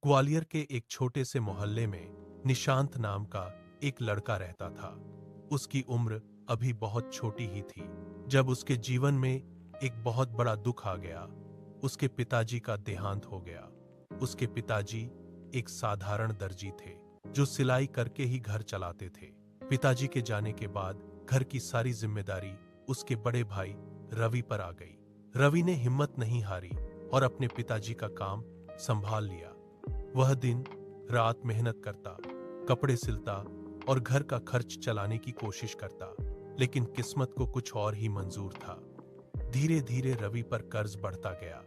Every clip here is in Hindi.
ग्वालियर के एक छोटे से मोहल्ले में निशांत नाम का एक लड़का रहता था। उसकी उम्र अभी बहुत छोटी ही थी जब उसके जीवन में एक बहुत बड़ा दुख आ गया। उसके पिताजी का देहांत हो गया। उसके पिताजी एक साधारण दर्जी थे जो सिलाई करके ही घर चलाते थे। पिताजी के जाने के बाद घर की सारी जिम्मेदारी उसके बड़े भाई रवि पर आ गई। रवि ने हिम्मत नहीं हारी और अपने पिताजी का काम संभाल लिया। वह दिन रात मेहनत करता, कपड़े सिलता और घर का खर्च चलाने की कोशिश करता, लेकिन किस्मत को कुछ और ही मंजूर था। धीरे धीरे रवि पर कर्ज बढ़ता गया।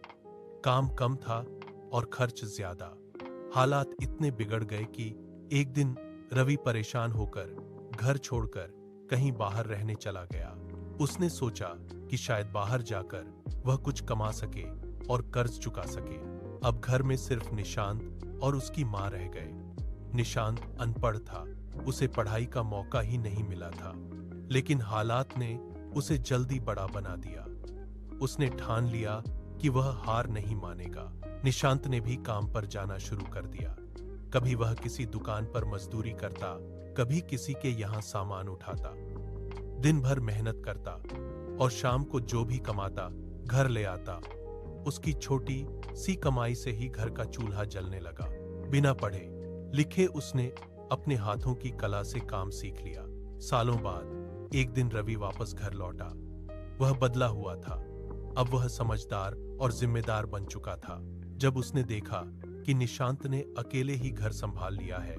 काम कम था और खर्च ज्यादा। हालात इतने बिगड़ गए कि एक दिन रवि परेशान होकर घर छोड़कर कहीं बाहर रहने चला गया। उसने सोचा कि शायद बाहर जाकर वह कुछ कमा सके और कर्ज चुका सके। अब घर में सिर्फ निशांत और उसकी मां रह गए। निशांत अनपढ़ था, उसे पढ़ाई का मौका ही नहीं मिला था, लेकिन हालात ने उसे जल्दी बड़ा बना दिया। उसने ठान लिया कि वह हार नहीं मानेगा। निशांत ने भी काम पर जाना शुरू कर दिया। कभी वह किसी दुकान पर मजदूरी करता, कभी किसी के यहाँ सामान उठाता। दिन भर मेहनत करता और शाम को जो भी कमाता घर ले आता। उसकी छोटी सी कमाई से ही घर का चूल्हा जलने लगा। बिना पढ़े लिखे उसने अपने हाथों की कला से काम सीख लिया। सालों बाद एक दिन रवि वापस घर लौटा। वह बदला हुआ था। अब वह समझदार और जिम्मेदार बन चुका था। जब उसने देखा कि निशांत ने अकेले ही घर संभाल लिया है,